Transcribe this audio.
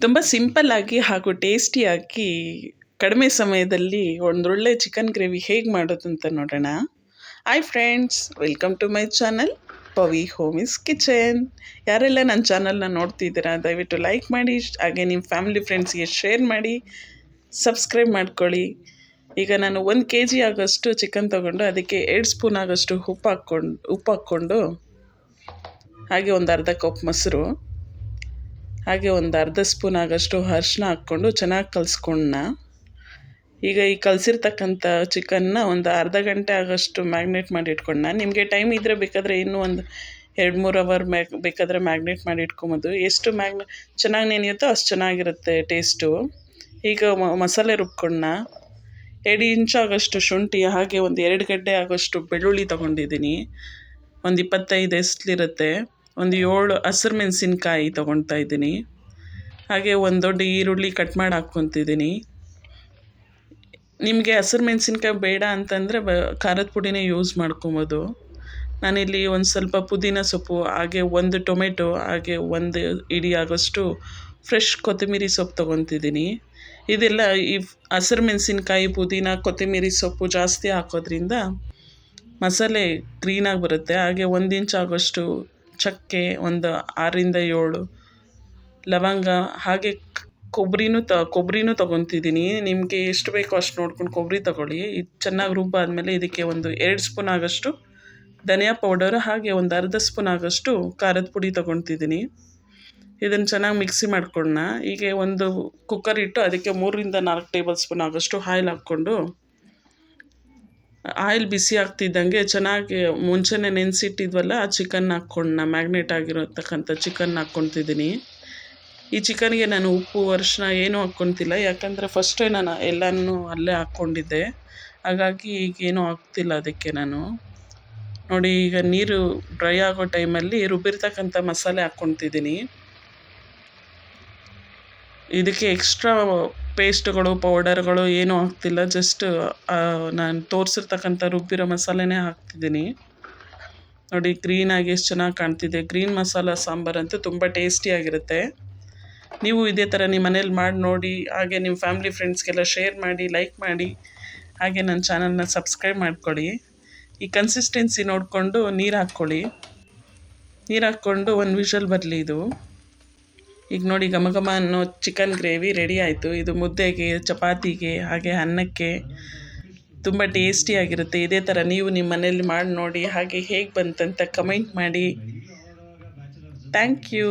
ತುಂಬ ಸಿಂಪಲ್ಲಾಗಿ ಹಾಗೂ ಟೇಸ್ಟಿಯಾಗಿ ಕಡಿಮೆ ಸಮಯದಲ್ಲಿ ಒಂದೊಳ್ಳೆ ಚಿಕನ್ ಗ್ರೇವಿ ಹೇಗೆ ಮಾಡೋದು ಅಂತ ನೋಡೋಣ. Hi friends, welcome to my channel Pavi homies kitchen. ಯಾರೆಲ್ಲ ನನ್ನ ಚಾನಲ್ನ ನೋಡ್ತಿದ್ದೀರಾ ದಯವಿಟ್ಟು ಲೈಕ್ ಮಾಡಿ, ಹಾಗೆ ನಿಮ್ಮ ಫ್ಯಾಮಿಲಿ ಫ್ರೆಂಡ್ಸ್ಗೆ ಶೇರ್ ಮಾಡಿ, ಸಬ್ಸ್ಕ್ರೈಬ್ ಮಾಡ್ಕೊಳ್ಳಿ. ಈಗ ನಾನು 1 kg ಆಗೋಷ್ಟು ಚಿಕನ್ ತೊಗೊಂಡು ಅದಕ್ಕೆ 2 ಸ್ಪೂನ್ ಆಗೋಷ್ಟು ಉಪ್ಪು ಹಾಕ್ಕೊಂಡು ಹಾಗೆ ಒಂದು ಅರ್ಧ ಕಪ್ ಮೊಸರು, ಹಾಗೆ ಒಂದು ಅರ್ಧ ಸ್ಪೂನ್ ಆಗೋಷ್ಟು ಅರಿಶಿನ ಹಾಕ್ಕೊಂಡು ಚೆನ್ನಾಗಿ ಕಲಿಸ್ಕೊಂಡ. ಈಗ ಈ ಕಲಸಿರ್ತಕ್ಕಂಥ ಚಿಕನ್ನ ಒಂದು ಅರ್ಧ ಗಂಟೆ ಆಗೋಷ್ಟು ಮ್ಯಾಗ್ನೇಟ್ ಮಾಡಿ ಇಟ್ಕೊಂಡ. ನಿಮಗೆ ಟೈಮ್ ಇದ್ದರೆ ಬೇಕಾದರೆ ಇನ್ನೂ ಒಂದು 2-3 ಅವರ್ ಬೇಕಾದರೆ ಮ್ಯಾಗ್ನೇಟ್ ಮಾಡಿ ಇಟ್ಕೊಬೋದು. ಎಷ್ಟು ಚೆನ್ನಾಗಿ ನೆನೆಯುತ್ತೋ ಅಷ್ಟು ಚೆನ್ನಾಗಿರುತ್ತೆ ಟೇಸ್ಟು. ಈಗ ಮಸಾಲೆ ರುಬ್ಕೊಂಡ. 2 ಇಂಚ್ ಆಗೋಷ್ಟು ಶುಂಠಿ, ಹಾಗೆ ಒಂದು 2 ಗಡ್ಡೆ ಆಗೋಷ್ಟು ಬೆಳ್ಳುಳ್ಳಿ ತೊಗೊಂಡಿದ್ದೀನಿ. ಒಂದು 25 ಎಸ್ಲಿರುತ್ತೆ. ಒಂದು 7 ಹಸಿರು ಮೆಣಸಿನ್ಕಾಯಿ ತೊಗೊಳ್ತಾ ಇದ್ದೀನಿ. ಹಾಗೆ ಒಂದು ದೊಡ್ಡ ಈರುಳ್ಳಿ ಕಟ್ ಮಾಡಿ ಹಾಕ್ಕೊತಿದ್ದೀನಿ. ನಿಮಗೆ ಹಸಿರು ಮೆಣಸಿನ್ಕಾಯಿ ಬೇಡ ಅಂತಂದರೆ ಖಾರದ ಪುಡಿನೇ ಯೂಸ್ ಮಾಡ್ಕೊಬೋದು. ನಾನಿಲ್ಲಿ ಒಂದು ಸ್ವಲ್ಪ ಪುದೀನ ಸೊಪ್ಪು, ಹಾಗೆ ಒಂದು ಟೊಮೆಟೊ, ಹಾಗೆ ಒಂದು ಇಡೀ ಆಗೋಷ್ಟು ಫ್ರೆಶ್ ಕೊತ್ತಂಬರಿ ಸೊಪ್ಪು ತೊಗೊತಿದ್ದೀನಿ. ಇದೆಲ್ಲ ಈ ಹಸಿರು ಮೆಣಸಿನ್ಕಾಯಿ, ಪುದೀನ, ಕೊತ್ತಂಬರಿ ಸೊಪ್ಪು ಜಾಸ್ತಿ ಹಾಕೋದ್ರಿಂದ ಮಸಾಲೆ ಗ್ರೀನಾಗಿ ಬರುತ್ತೆ. ಹಾಗೆ 1 ಇಂಚ್ ಆಗೋಷ್ಟು ಚಕ್ಕೆ, ಒಂದು 6-7 ಲವಂಗ, ಹಾಗೆ ಕೊಬ್ಬರಿನೂ ತೊಗೊತಿದ್ದೀನಿ. ನಿಮಗೆ ಎಷ್ಟು ಬೇಕೋ ಅಷ್ಟು ನೋಡ್ಕೊಂಡು ಕೊಬ್ಬರಿ ತೊಗೊಳ್ಳಿ. ಇದು ಚೆನ್ನಾಗಿ ರುಬ್ಬಾದಮೇಲೆ ಇದಕ್ಕೆ ಒಂದು 2 ಸ್ಪೂನ್ ಆಗೋಷ್ಟು ಧನಿಯಾ ಪೌಡರ್, ಹಾಗೆ ಒಂದು ಅರ್ಧ ಸ್ಪೂನ್ ಆಗೋಷ್ಟು ಖಾರದ ಪುಡಿ ತೊಗೊತಿದ್ದೀನಿ. ಇದನ್ನು ಚೆನ್ನಾಗಿ ಮಿಕ್ಸಿ ಮಾಡ್ಕೊಂಡ. ಹೀಗೆ ಒಂದು ಕುಕ್ಕರ್ ಇಟ್ಟು ಅದಕ್ಕೆ 3-4 ಟೇಬಲ್ ಸ್ಪೂನ್ ಆಗೋಷ್ಟು ಆಯಿಲ್ ಹಾಕ್ಕೊಂಡು, ಆಯಿಲ್ ಬಿಸಿ ಆಗ್ತಿದ್ದಂಗೆ ಚೆನ್ನಾಗಿ ಮುಂಚೆನೇ ನೆನೆಸಿಟ್ಟಿದ್ವಲ್ಲ ಆ ಚಿಕನ್ ಹಾಕ್ಕೊಂಡು, ಮ್ಯಾಗ್ನೇಟ್ ಆಗಿರತಕ್ಕಂಥ ಚಿಕನ್ ಹಾಕ್ಕೊತಿದ್ದೀನಿ. ಈ ಚಿಕನ್ಗೆ ನಾನು ಉಪ್ಪು, ಅರಿಶಿನ ಏನೂ ಹಾಕ್ಕೊತಿಲ್ಲ, ಯಾಕಂದರೆ ಫಸ್ಟೇ ನಾನು ಎಲ್ಲನೂ ಅಲ್ಲೇ ಹಾಕ್ಕೊಂಡಿದ್ದೆ. ಹಾಗಾಗಿ ಈಗೇನೂ ಆಗ್ತಿಲ್ಲ ಅದಕ್ಕೆ ನಾನು. ನೋಡಿ, ಈಗ ನೀರು ಡ್ರೈ ಆಗೋ ಟೈಮಲ್ಲಿ ರುಬ್ಬಿರ್ತಕ್ಕಂಥ ಮಸಾಲೆ ಹಾಕ್ಕೊತಿದ್ದೀನಿ. ಇದಕ್ಕೆ ಎಕ್ಸ್ಟ್ರಾ ಪೇಸ್ಟ್ಗಳು, ಪೌಡರ್ಗಳು ಏನೂ ಹಾಕ್ತಿಲ್ಲ. ಜಸ್ಟ್ ನಾನು ತೋರಿಸಿರ್ತಕ್ಕಂಥ ರುಬ್ಬಿರೋ ಮಸಾಲೆನೇ ಹಾಕ್ತಿದ್ದೀನಿ. ನೋಡಿ, ಗ್ರೀನಾಗಿ ಎಷ್ಟು ಚೆನ್ನಾಗಿ ಕಾಣ್ತಿದೆ. ಗ್ರೀನ್ ಮಸಾಲ ಸಾಂಬಾರಂತೂ ತುಂಬ ಟೇಸ್ಟಿಯಾಗಿರುತ್ತೆ. ನೀವು ಇದೇ ಥರ ನಿಮ್ಮ ಮನೇಲಿ ಮಾಡಿ ನೋಡಿ, ಹಾಗೆ ನಿಮ್ಮ ಫ್ಯಾಮಿಲಿ ಫ್ರೆಂಡ್ಸ್ಗೆಲ್ಲ ಶೇರ್ ಮಾಡಿ, ಲೈಕ್ ಮಾಡಿ, ಹಾಗೆ ನನ್ನ ಚಾನಲ್ನ ಸಬ್ಸ್ಕ್ರೈಬ್ ಮಾಡ್ಕೊಳ್ಳಿ. ಈ ಕನ್ಸಿಸ್ಟೆನ್ಸಿ ನೋಡಿಕೊಂಡು ನೀರು ಹಾಕ್ಕೊಳ್ಳಿ. ನೀರು ಹಾಕ್ಕೊಂಡು ಒಂದು ವಿಷಲ್ ಬರಲಿ ಇದು. ಈಗ ನೋಡಿ, ಘಮ ಘಮ ಅನ್ನೋ ಚಿಕನ್ ಗ್ರೇವಿ ರೆಡಿ ಆಯಿತು. ಇದು ಮುದ್ದೆಗೆ, ಚಪಾತಿಗೆ, ಹಾಗೆ ಅನ್ನಕ್ಕೆ ತುಂಬ ಟೇಸ್ಟಿಯಾಗಿರುತ್ತೆ. ಇದೇ ಥರ ನೀವು ನಿಮ್ಮ ಮನೇಲಿ ಮಾಡಿ ನೋಡಿ, ಹಾಗೆ ಹೇಗೆ ಬಂತಂತ ಕಮೆಂಟ್ ಮಾಡಿ. Thank you.